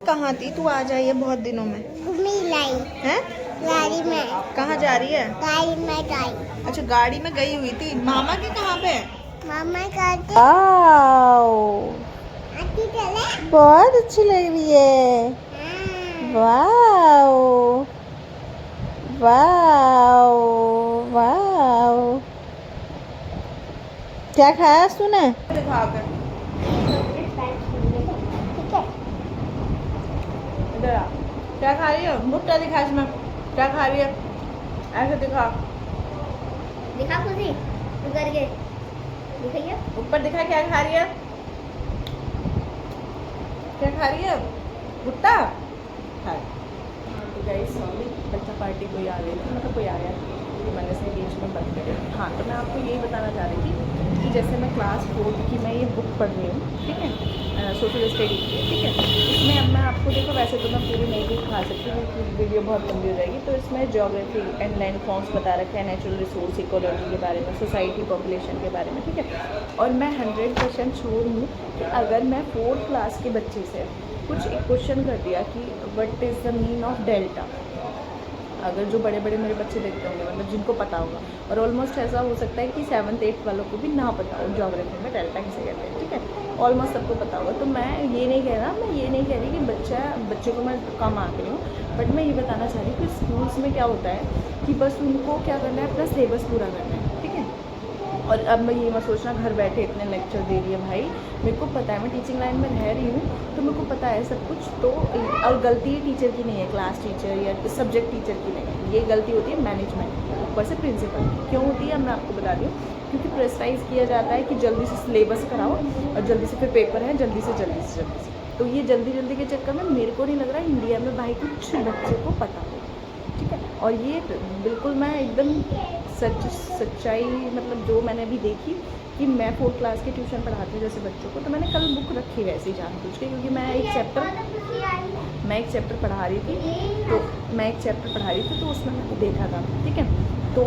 कहाँ थी तू? आ जाइए बहुत दिनों में। लाई हैं? गाड़ी में। कहाँ जा रही है? गाड़ी में गई। अच्छा, गाड़ी में गई हुई थी। मामा के कहाँ पे? मामा कहते आती चले। बहुत अच्छी लग रही है। Wow wow wow. क्या खाया तूने? दिखा कर। ठीक है। इधर आ। क्या खा रही है? भुट्टा दिखा इसमें। क्या खा रही है? ऐसे दिखा। दिखा खुशी उधर के दिखाइए। ऊपर दिखा क्या खा रही है? क्या खा रही है? भुट्टा खा। तो गाइस सॉरी, बच्चा पार्टी कोई आ गई थी, मतलब कोई आ गया तो मैंने से बीच में बंद कर दिया। हाँ, तो मैं आपको यही बताना चाह रही थी कि जैसे मैं क्लास 4 की मैं ये बुक पढ़ रही हूँ, ठीक है, सोशल स्टडी की है, ठीक है। इसमें अब मैं आपको देखो, वैसे तो मैं पूरी नहीं भी खा सकती क्योंकि वीडियो बहुत लंबी हो जाएगी। तो इसमें ज्योग्राफी एंड लैंड फॉर्म्स बता रखे हैं, नेचुरल रिसोर्स इकोलॉजी के बारे में, सोसाइटी पॉपुलेशन के बारे में, ठीक है। और मैं 100% श्योर हूँ कि अगर मैं 4th क्लास के बच्चे से कुछ एक क्वेश्चन कर दिया कि what is the mean of delta, अगर जो बड़े बड़े मेरे बच्चे देखते होंगे, मतलब जिनको पता होगा, और ऑलमोस्ट ऐसा हो सकता है कि 7th 8th वालों को भी ना पता हो ज्योग्राफी में डेल्टा किसे कहते हैं, ठीक है, ऑलमोस्ट सबको पता होगा। तो मैं ये नहीं कह रहा, मैं ये नहीं कह रही कि बच्चे को मैं कम आंक रही हूँ, बट मैं ये बताना चाह रही हूँ कि स्कूल्स में क्या होता है कि बस उनको क्या करना है, अपना सिलेबस पूरा करना है, ठीक है। और अब मैं ये मत सोचना घर बैठे इतने लेक्चर दे रही है। भाई मेरे को पता है, मैं टीचिंग लाइन में रह रही हूँ, तो मेरे को पता है सब कुछ। तो और गलती टीचर की नहीं है, क्लास टीचर या सब्जेक्ट टीचर की नहीं है, ये गलती होती है मैनेजमेंट की, ऊपर से प्रिंसिपल की। क्यों होती है मैं आपको बता रही हूँ, क्योंकि प्रेशराइज किया जाता है कि जल्दी से सिलेबस कराओ और जल्दी से फिर पेपर है, जल्दी से जल्दी से जल्दी से। तो ये जल्दी जल्दी के चक्कर में मेरे को नहीं लग रहा इंडिया में भाई कुछ बच्चे को पता हो, ठीक है। और ये बिल्कुल मैं एकदम सच्चाई, मतलब जो मैंने अभी देखी कि मैं 4th क्लास के ट्यूशन पढ़ाती हूँ जैसे बच्चों को, तो मैंने कल बुक रखी वैसे ही जानबूझ के, क्योंकि मैं एक चैप्टर पढ़ा रही थी, तो उसमें मैंने देखा था, ठीक है। तो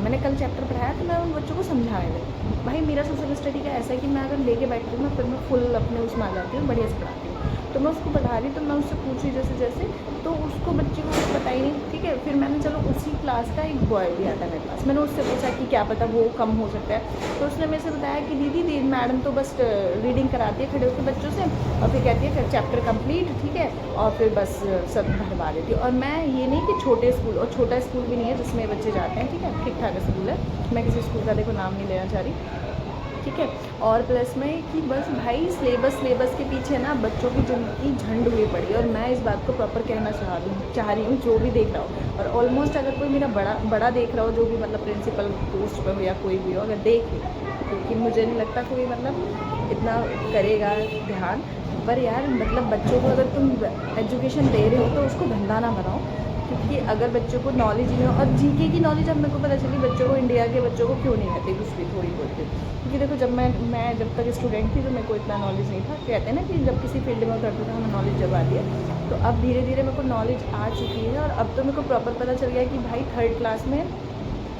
मैंने कल चैप्टर पढ़ाया, तो मैं उन बच्चों को समझाने लगी। भाई मेरा सोशल स्टडी का ऐसा है कि मैं अगर लेके बैठती हूँ ना, फिर मैं फुल अपने उसमें आ जाती हूँ, बढ़िया से पढ़ाती हूँ। तो मैं उसको पढ़ा रही, तो मैं उससे पूछी जैसे तो उसको बच्चे को कुछ पता ही नहीं, ठीक है। फिर मैंने चलो उसी क्लास का एक बॉय भी आता है मेरे पास, मैंने उससे पूछा कि क्या पता वो कम हो सकता है। तो उसने मेरे से बताया कि दीदी मैडम तो बस रीडिंग कराती है खड़े होकर बच्चों से, और फिर कहती है फिर चैप्टर कंप्लीट, ठीक है, और फिर बस सब भरवा देती है। और मैं ये नहीं कि छोटे स्कूल, और छोटा स्कूल भी नहीं है जिसमें बच्चे जाते हैं, ठीक है, ठीक ठाक स्कूल है, मैं किसी स्कूल का देखो नाम नहीं लेना चाह रही, ठीक है। और प्लस में कि बस भाई सिलेबस के पीछे ना बच्चों की ज़िंदगी झंड हुई पड़ी है। और मैं इस बात को प्रॉपर कहना चाह रही हूँ, जो भी देख रहा हो, और ऑलमोस्ट अगर कोई मेरा बड़ा देख रहा हो, जो भी मतलब प्रिंसिपल पोस्ट पर हो या कोई भी हो, अगर देख ले, क्योंकि मुझे नहीं लगता कोई मतलब इतना करेगा ध्यान, पर यार मतलब बच्चों को अगर तुम एजुकेशन दे रहे हो तो उसको धंधा ना बनाओ, क्योंकि अगर बच्चों को नॉलेज ही नहीं हो, और जीके की नॉलेज अब मेरे को पता चली बच्चों को, इंडिया के बच्चों को क्यों नहीं रहती कुछ भी थोड़ी बहुत, क्योंकि देखो जब मैं जब तक स्टूडेंट थी तो मेरे को इतना नॉलेज नहीं था। कहते हैं ना कि जब किसी फील्ड में करते थे हमें नॉलेज जब आती है, तो अब धीरे धीरे मेरे को नॉलेज आ चुकी है। और अब तो मेरे को प्रॉपर पता चल गया कि भाई 3rd क्लास में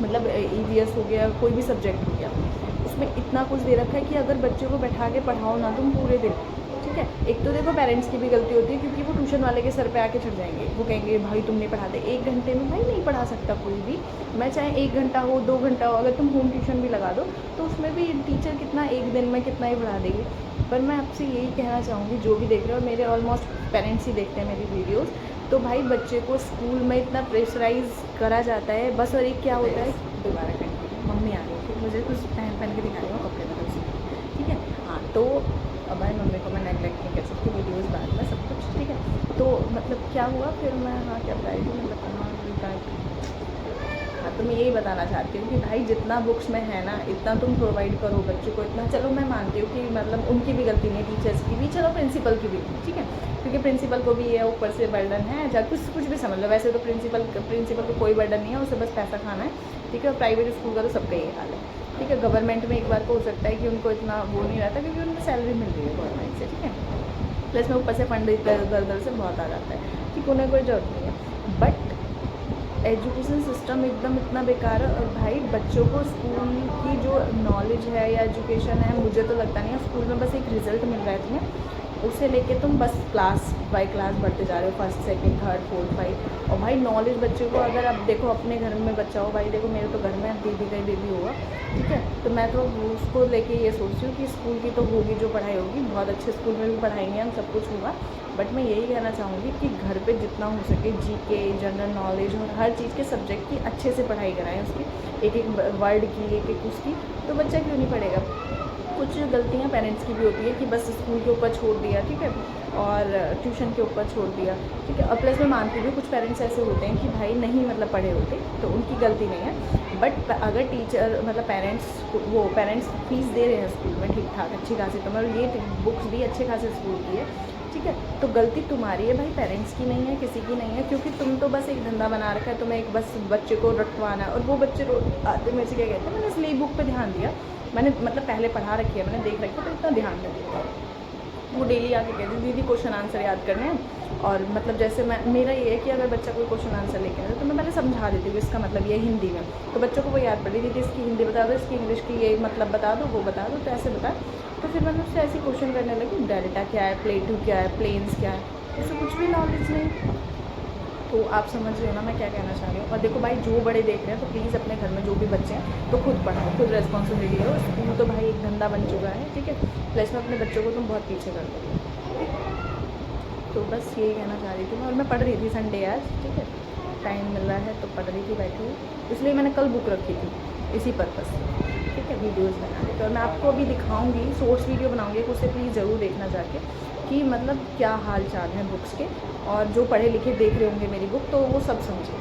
मतलब EVS हो गया, कोई भी सब्जेक्ट हो गया, उसमें इतना कुछ दे रखा है कि अगर बच्चे को बैठा के पढ़ाओ ना तुम पूरे दिन, ठीक है। एक तो देखो पेरेंट्स की भी गलती होती है, क्योंकि वो ट्यूशन वाले के सर पे आके चढ़ जाएंगे, वो कहेंगे भाई तुम नहीं पढ़ाते। 1 घंटे में भाई नहीं पढ़ा सकता कोई भी, मैं चाहे 1 घंटा हो 2 घंटा हो, अगर तुम होम ट्यूशन भी लगा दो तो उसमें भी टीचर कितना एक दिन में कितना ही पढ़ा देगी। पर मैं आपसे यही कहना चाहूँगी, जो भी देख रहे हो, मेरे ऑलमोस्ट पेरेंट्स ही देखते हैं मेरी वीडियोज़, तो भाई बच्चे को स्कूल में इतना प्रेशराइज करा जाता है बस। और एक क्या होता है, दोबारा कंटिन्यू, मम्मी आ गई थी, मुझे कुछ पहन के दिखा रही हूँ कपड़े बदल से, ठीक है। हाँ, तो अब भाई मम्मी को मैं नेगलेक्ट नहीं कर सकती, वीडियोज़ बाद में सब कुछ, ठीक है। तो मतलब क्या हुआ फिर, मैं क्या बता रही थी, मतलब हाँ, तो मैं यही बताना चाहती हूँ कि भाई जितना बुक्स में है ना, इतना तुम प्रोवाइड करो बच्चों को, इतना चलो मैं मानती हूँ कि मतलब उनकी भी गलती नहीं, टीचर्स की भी, चलो प्रिंसिपल की भी नहीं, ठीक है, क्योंकि प्रिंसिपल को भी ये ऊपर से बर्डन है, या कुछ भी समझ लो। वैसे तो प्रिंसिपल को कोई बर्डन नहीं है, उसे बस पैसा खाना है, ठीक है। और प्राइवेट स्कूल का तो सबका ये हाल है, ठीक है। गवर्नमेंट में एक बार को हो सकता है कि उनको इतना वो नहीं रहता, क्योंकि उनको सैलरी मिल रही है गवर्नमेंट से, ठीक है। प्लस में ऊपर से फंड दर से बहुत आ जाता है, ठीक, उन्हें कोई ज़रूरत नहीं है। बट एजुकेशन सिस्टम एकदम इतना बेकार है। और भाई बच्चों को स्कूल की जो नॉलेज है या एजुकेशन है, मुझे तो लगता नहीं है, स्कूल में बस एक रिज़ल्ट मिल रहा है तुम्हें, उसे लेके तुम बस क्लास बाय क्लास बढ़ते जा रहे हो, first second third fourth five. और भाई नॉलेज बच्चे को, अगर आप देखो अपने घर में बच्चा हो, भाई देखो मेरे तो घर में दीदी का ही बेबी होगा, ठीक है, तो मैं तो उसको लेके ये सोचती हूँ कि स्कूल की तो होगी जो पढ़ाई होगी, बहुत अच्छे स्कूल में भी पढ़ाएंगे हम, सब कुछ होगा, बट मैं यही कहना चाहूँगी कि घर पे जितना हो सके जीके, जनरल नॉलेज और हर चीज़ के सब्जेक्ट की अच्छे से पढ़ाई कराएं, उसकी एक एक वर्ड की, एक एक उसकी, तो बच्चा क्यों नहीं पढ़ेगा। कुछ गलतियाँ पेरेंट्स की भी होती है कि बस स्कूल के ऊपर छोड़ दिया, ठीक है, और ट्यूशन के ऊपर छोड़ दिया, ठीक है। और प्लस मैं मानती हूँ कुछ पेरेंट्स ऐसे होते हैं कि भाई नहीं मतलब पढ़े होते, तो उनकी गलती नहीं है, बट अगर टीचर मतलब पेरेंट्स फीस दे रहे हैं स्कूल में ठीक ठाक अच्छी खासी, तो मतलब ये बुक्स भी अच्छे खासे स्कूल की है, ठीक है, तो गलती तुम्हारी है भाई, पेरेंट्स की नहीं है, किसी की नहीं है, क्योंकि तुम तो बस एक धंधा बना रखा है, तुम्हें एक बस बच्चे को रटवाना है। और वो बच्चे आते मेरे से क्या कहते हैं, मैंने इसलिए बुक पे ध्यान दिया, मैंने मतलब पहले पढ़ा रखी है, मैंने देख रखी है, तो इतना ध्यान नहीं दिया। वो डेली आके कहती दीदी क्वेश्चन आंसर याद करने हैं, और मतलब जैसे मेरा ये है कि अगर बच्चा कोई क्वेश्चन आंसर लेके आए तो मैं पहले समझा देती हूँ इसका मतलब ये हिंदी में, तो बच्चों को वो याद पड़ रही दीदी इसकी हिंदी बता दो, इसकी इंग्लिश की ये मतलब बता दो, वो बता दो, तो ऐसे बता। तो फिर मैंने उससे ऐसी क्वेश्चन करने लगी, डेल्टा क्या है, प्लेटू क्या है, प्लेन्स क्या है, उससे कुछ भी नॉलेज नहीं। तो आप समझ रहे हो ना मैं क्या कहना चाह रही हूँ। और देखो भाई जो बड़े देख रहे हैं तो प्लीज़ अपने घर में जो भी बच्चे हैं तो खुद पढ़ाओ, खुद रिस्पॉन्सिबिलिटी लो। स्कूल तो भाई एक धंधा बन चुका है, ठीक है, प्लस में अपने बच्चों को तुम बहुत पीछे कर दो। तो बस यही कहना चाह रही थी मैं। और मैं पढ़ रही थी संडे आज, ठीक है, टाइम मिल रहा है तो पढ़ रही थी बैठी हुई, इसलिए मैंने कल बुक रखी थी इसी पर्पज़ से, ठीक है, वीडियोज़ बनाने के। और मैं आपको अभी दिखाऊंगी, शॉर्ट्स वीडियो बनाऊंगी, उसे प्लीज़ ज़रूर देखना जाके कि मतलब क्या हाल चाल है बुक्स के, और जो पढ़े लिखे देख रहे होंगे मेरी बुक तो वो सब समझे।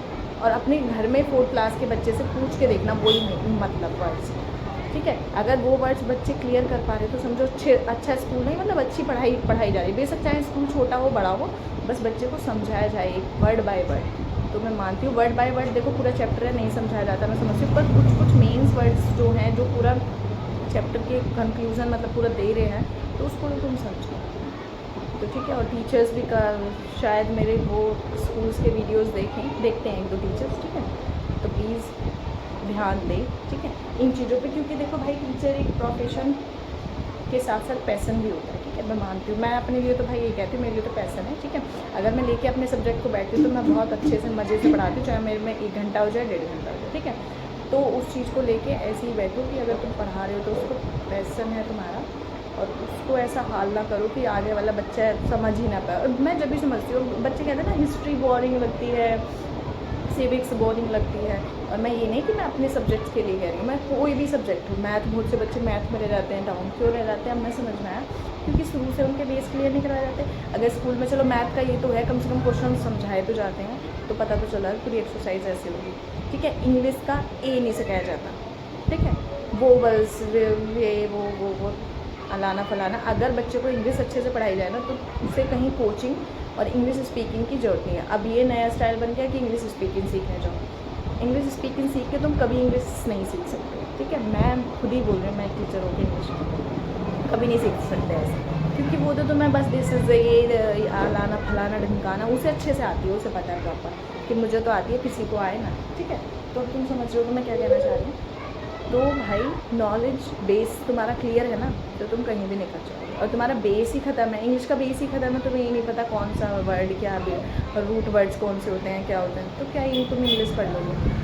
और अपने घर में 4th क्लास के बच्चे से पूछ के देखना वही मतलब वर्ड्स, ठीक है, अगर वो वर्ड्स बच्चे क्लियर कर पा रहे तो समझो अच्छा स्कूल नहीं, मतलब अच्छी पढ़ाई जा रही है। बेशक चाहे स्कूल छोटा हो बड़ा हो, बस बच्चे को समझाया जाए एक वर्ड बाय वर्ड। तो मैं मानती हूँ वर्ड बाय वर्ड देखो पूरा चैप्टर है नहीं समझाया जाता, मैं समझती हूँ, पर कुछ कुछ मेन्स वर्ड्स जो हैं जो पूरा चैप्टर के कंक्लूज़न मतलब पूरा दे रहे हैं, तो उसको तो तुम समझो, तो ठीक है। और टीचर्स भी शायद मेरे वो स्कूल्स के वीडियोस देखते हैं 1-2 टीचर्स, ठीक है, तो प्लीज़ ध्यान दें, ठीक है, इन चीज़ों पे, क्योंकि देखो भाई टीचर एक प्रोफेशन के साथ साथ पैसन भी होता है, ठीक है, मैं मानती हूँ, मैं अपने लिए तो भाई ये कहती हूँ मेरे लिए तो पैसन है, ठीक है। अगर मैं लेके अपने सब्जेक्ट को बैठती हूँ तो मैं बहुत अच्छे से मज़े से पढ़ाती हूँ, चाहे मेरे में 1 घंटा हो जाए 1.5 घंटा हो जाए, ठीक है। तो उस चीज़ को लेके ऐसे ही बैठो कि अगर तुम पढ़ा रहे हो तो उसको पैसन है तुम्हारा, और उसको ऐसा हाल ना करो कि आगे वाला बच्चा समझ ही ना पाए। और मैं जब भी समझती हूँ, बच्चे कहते हैं ना हिस्ट्री बोरिंग लगती है, सिविक्स बोरिंग लगती है, और मैं ये नहीं कि मैं अपने सब्जेक्ट्स के लिए कह रही हूँ, मैं कोई भी सब्जेक्ट हूँ, मैथ, बहुत से बच्चे मैथ में रह जाते हैं डाउन, क्यों रह जाते हैं, हमें समझ में आया क्योंकि शुरू से उनके बेस क्लियर नहीं करवाए जाते। अगर स्कूल में चलो मैथ का ये तो है, कम से कम क्वेश्चन समझाए तो जाते हैं, तो पता तो चला पूरी एक्सरसाइज ऐसे होगी, ठीक है। इंग्लिश का ए नहीं सिखाया जाता, ठीक है, वोवल्स ये वो अलाना फलाना। अगर बच्चे को इंग्लिश अच्छे से पढ़ाई जाए ना तो उसे कहीं कोचिंग और इंग्लिश स्पीकिंग की ज़रूरत नहीं है। अब ये नया स्टाइल बन गया कि इंग्लिश स्पीकिंग सीखने जाओ। इंग्लिश स्पीकिंग सीख के तुम कभी इंग्लिश नहीं सीख सकते, ठीक है, मैं खुद ही बोल रही हूँ, मैं टीचर होकर इंग्लिश कभी नहीं सीख सकते ऐसे, क्योंकि वो तो मैं बस दिस इज़ ये अलाना फलाना ढमकाना उसे अच्छे से आती है, उसे पता है प्रॉपर कि मुझे तो आती है, किसी को आए ना, ठीक है। तो अब तुम समझ रहे हो कि मैं क्या कहना चाह रही हूँ। तो भाई नॉलेज बेस तुम्हारा क्लियर है ना, तो तुम कहीं भी निकल जाओगे। और तुम्हारा बेस ही ख़त्म है, इंग्लिश का बेस ही ख़त्म है, तुम्हें ये नहीं पता कौन सा वर्ड क्या है, रूट वर्ड्स कौन से होते हैं, क्या होते हैं, तो क्या ये तुम इंग्लिश पढ़ लोगे।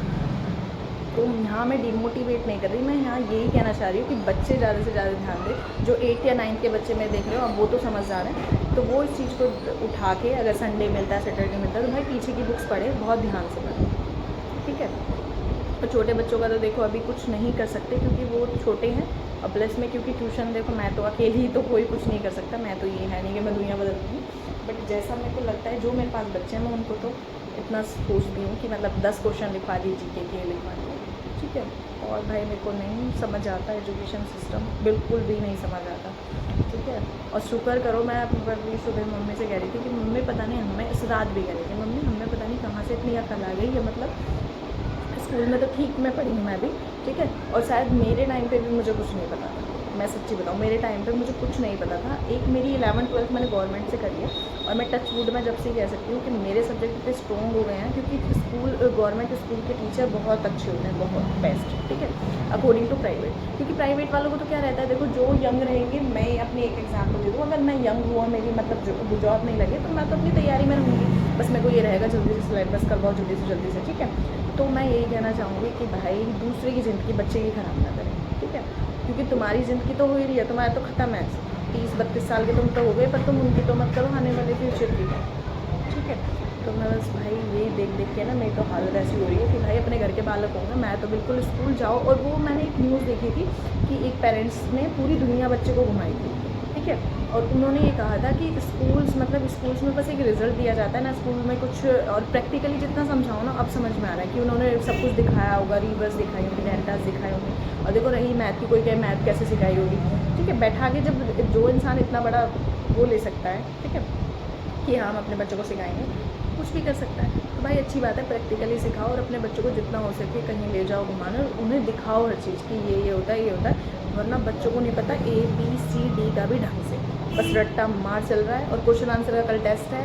तो यहाँ मैं डिमोटिवेट नहीं कर रही, मैं यहाँ यही कहना चाह रही हूँ कि बच्चे ज़्यादा से ज़्यादा ध्यान दें। जो 8 या 9 के बच्चे मैं देख रहे हो, अब वो तो समझदार हैं, तो वो इस चीज़ को उठा के अगर संडे मिलता है, सैटरडे मिलता है, तो भाई पीछे की बुक्स पढ़े, बहुत ध्यान से पढ़ें, ठीक है। और छोटे बच्चों का तो देखो अभी कुछ नहीं कर सकते क्योंकि वो छोटे हैं, और प्लस में क्योंकि ट्यूशन देखो मैं तो अकेली तो कोई कुछ नहीं कर सकता, मैं तो ये है नहीं कि मैं दुनिया बदल दूँगी, बट जैसा मेरे को लगता है जो मेरे पास बच्चे हैं मैं उनको तो इतना सोचती हूँ कि मतलब 10 क्वेश्चन लिखवा दी जीके के लिखवा दिए, ठीक है। और भाई मेरे को नहीं समझ आता एजुकेशन सिस्टम, बिल्कुल भी नहीं समझ आता, ठीक है। और शुक्र करो, मैं अपनी सुबह मम्मी से कह रही थी कि मम्मी पता नहीं हमें, इस रात भी कह रही थी मम्मी हमें पता नहीं कहाँ से इतनी अकल आ गई है, मतलब स्कूल में तो ठीक मैं पढ़ी हूँ मैं भी, ठीक है, और शायद मेरे टाइम पे भी मुझे कुछ नहीं पता था, मैं सच्ची बताऊँ, मेरे टाइम पे मुझे कुछ नहीं पता था। एक मेरी 11th-12th मैंने गवर्नमेंट से करी है, और मैं टच वुड में जब से कह सकती हूँ कि मेरे सब्जेक्ट इतने स्ट्रॉन्ग हो गए हैं, क्योंकि स्कूल गवर्नमेंट स्कूल के टीचर बहुत अच्छे होते हैं, बहुत बेस्ट, ठीक है, अकॉर्डिंग टू प्राइवेट। क्योंकि प्राइवेट वालों को तो क्या रहता है, देखो जो यंग रहेंगे, मैं अपनी एक एग्जाम्पल दे दूँ, अगर मैं यंग हुआ, मेरी मतलब जॉब नहीं लगे, तो मैं तो अपनी तैयारी में रहूँगी, बस मेरे को ये रहेगा जल्दी से सिलेबस करवाओ, जल्दी से, ठीक है। तो मैं यही कहना चाहूँगी कि भाई दूसरे की ज़िंदगी बच्चे की ख़राब ना करें, ठीक है, क्योंकि तुम्हारी ज़िंदगी तो हो ही रही है, तुम्हारा तो ख़त्म है, 30-32 साल के तुम तो हो गए, पर तुम उनकी तो मत करो, आने वाले फ्यूचर की, ठीक है। तो मैं बस भाई ये देख के ना मेरी तो हालत ऐसी हो रही है कि भाई अपने घर के बालक होंगे, मैं तो बिल्कुल स्कूल जाओ। और वो मैंने एक न्यूज़ देखी थी कि एक पेरेंट्स ने पूरी दुनिया बच्चे को घुमाई थी, ठीक है, और उन्होंने ये कहा था कि स्कूल्स में बस एक रिज़ल्ट दिया जाता है ना, स्कूल में कुछ और प्रैक्टिकली जितना समझाओ ना, अब समझ में आ रहा है कि उन्होंने सब कुछ दिखाया होगा, रिवर्स दिखाई होंगी, डेल्टास दिखाए होंगे, और देखो रही मैथ की, कोई कहे मैथ कैसे सिखाई होगी, ठीक है, बैठा के जब जो इंसान इतना बड़ा वो ले सकता है, ठीक है, कि हाँ हम अपने बच्चों को सिखाएंगे, कुछ भी कर सकता है, तो भाई अच्छी बात है, प्रैक्टिकली सिखाओ, और अपने बच्चों को जितना हो सके कहीं ले जाओ घुमाने, और उन्हें दिखाओ हर चीज़ की ये होता है, ये होता है, वरना बच्चों को नहीं पता ABCD का भी ढंग से, बस रट्टा मार चल रहा है। और क्वेश्चन आंसर का कल टेस्ट है,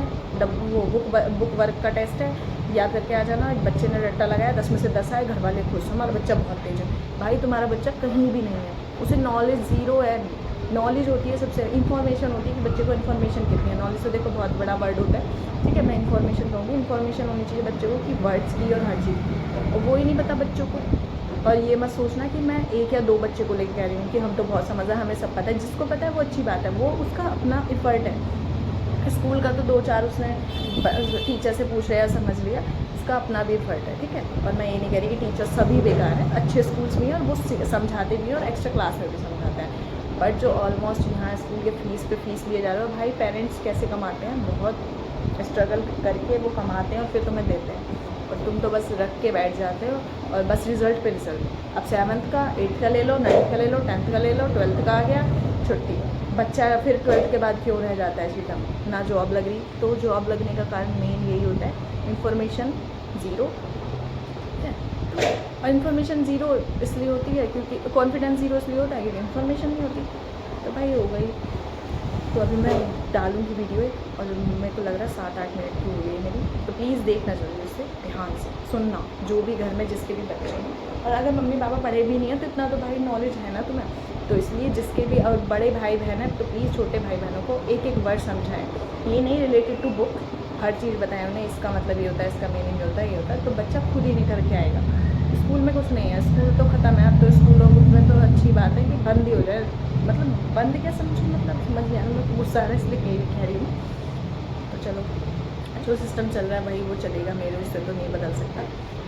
वो बुक वर्क का टेस्ट है, याद करके आ जाना, बच्चे ने रट्टा लगाया, 10 में से 10 आए, घर वाले खुश, हमारा बच्चा बहुत तेज है। भाई तुम्हारा बच्चा कहीं भी नहीं है, उसे नॉलेज ज़ीरो है। नॉलेज होती है सबसे, इन्फॉर्मेशन होती है कि बच्चे को इन्फॉर्मेशन कितनी है, नॉलेज तो देखो बहुत बड़ा वर्ड होता है, ठीक है, मैं इन्फॉर्मेशन कहूँगी, इन्फॉर्मेशन होनी चाहिए बच्चे को कि वर्ड्स की और हर चीज़ की, और वो ही नहीं पता बच्चों को। और ये मत सोचना कि मैं 1 या 2 बच्चे को लेकर कह रही हूँ कि हम तो बहुत समझदार, हमें सब पता है, जिसको पता है वो अच्छी बात है, वो उसका अपना एफर्ट है। स्कूल का तो 2-4 उसने टीचर से पूछ लिया, समझ लिया, उसका अपना भी एफर्ट है, ठीक है। और मैं ये नहीं कह रही कि टीचर सभी बेकार हैं, अच्छे स्कूल्स भी हैं और वो समझाते भी हैं, और एक्स्ट्रा क्लास में भी समझाते हैं, बट जो ऑलमोस्ट यहाँ स्कूल के फीस पे फीस लिए जा रहे हो, भाई पेरेंट्स कैसे कमाते हैं, बहुत स्ट्रगल करके वो कमाते हैं और फिर तुम्हें देते हैं, और तुम तो बस रख के बैठ जाते हो, और बस रिज़ल्ट पे रिज़ल्ट। अब 7th का, 8th का ले लो, 9th का ले लो, 10th का ले लो, 12th का आ गया, छुट्टी। बच्चा फिर 12th के बाद क्यों रह जाता है सीधा, ना जॉब लग रही, तो जॉब लगने का कारण मेन यही होता है, इन्फॉर्मेशन ज़ीरो, ठीक है। और इन्फॉर्मेशन ज़ीरो इसलिए होती है क्योंकि कॉन्फिडेंस ज़ीरो इसलिए होता है क्योंकि इन्फॉर्मेशन नहीं होती। तो भाई हो गई, तो अभी मैं डालूँगी वीडियो एक, और मेरे को लग रहा है 7-8 मिनट की हुई है मेरी, तो प्लीज़ देखना जरूर, इससे ध्यान से सुनना, जो भी घर में जिसके भी बच्चे हैं, और अगर मम्मी पापा पढ़े भी नहीं हैं तो इतना तो भाई नॉलेज है ना तुम्हें, तो इसलिए जिसके भी और बड़े भाई बहन हैं तो प्लीज़ छोटे भाई बहनों को एक एक वर्ड समझाएं, ये नहीं रिलेटेड टू बुक, हर चीज़ बताएं उन्हें, इसका मतलब ये होता है, इसका मीनिंग होता है, ये होता है, तो बच्चा खुद ही निकल के आएगा। स्कूल में कुछ नहीं है, स्कूल तो ख़त्म है, अब तो स्कूलों में तो अच्छी बात है कि बंद ही हो जाए, मतलब बंद क्या समझो, मतलब समझ नहीं आ रहा, मैं गुस्सा आ रहा है इसलिए कह रही हूँ। तो चलो, जो सिस्टम चल रहा है भाई वो चलेगा, मेरे उससे तो नहीं बदल सकता,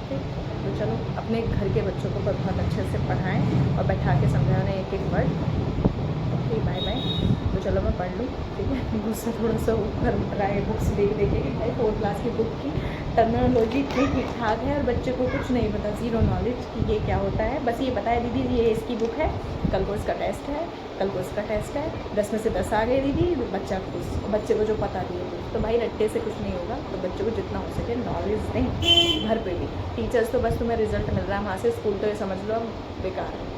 ठीक। तो चलो अपने घर के बच्चों को बहुत अच्छे से पढ़ाएं और बैठा के समझाएं एक एक वर्ड। Okay, bye bye. तो चलो मैं पढ़ लूँ, ठीक है, गुस्सा थोड़ा सा ऊपर उठ रहा है बुक्स देख के कि भाई 4th क्लास की बुक की टर्मिनोलॉजी इतनी ठीक ठाक है और बच्चे को कुछ नहीं पता, ज़ीरो नॉलेज कि ये क्या होता है, बस ये पता है दीदी ये इसकी बुक है, कल को इसका टेस्ट है, कल को इसका टेस्ट है, 10 में से 10 आ गए दीदी, बच्चा खुश, बच्चे को जो पता दिए कुछ, तो भाई रट्टे से कुछ नहीं होगा, तो बच्चों को जितना हो सके नॉलेज दें, घर पे भी। टीचर्स तो बस तुम्हें रिजल्ट मिल रहा है वहाँ से, स्कूल तो ये समझ लो बेकार है,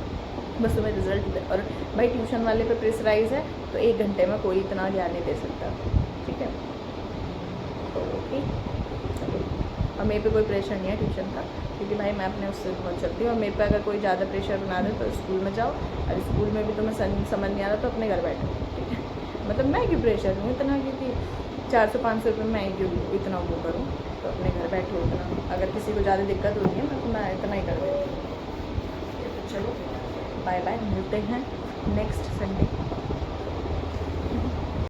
बस तुम्हें रिजल्ट। और भाई ट्यूशन वाले पे प्रेशराइज है, तो 1 घंटे में कोई इतना ज्ञान नहीं दे सकता, ठीक है। तो ओके, और मेरे पे कोई प्रेशर नहीं है ट्यूशन का, क्योंकि भाई मैं अपने उससे बहुत चलती हूँ, और मेरे पे अगर कोई ज़्यादा प्रेशर बना दे तो स्कूल में जाओ, और स्कूल में भी तुम्हें समझ नहीं आ रहा तो अपने घर बैठो, ठीक है। मतलब मैं क्यों प्रेशर हूँ इतना, क्योंकि 400-500 रुपये मैं क्यों इतना वो करूँ, तो अपने घर बैठो इतना, अगर किसी को ज़्यादा दिक्कत होती है मैं इतना ही कर देती हूँ। तो चलो बाय बाय, मिलते हैं नेक्स्ट संडे।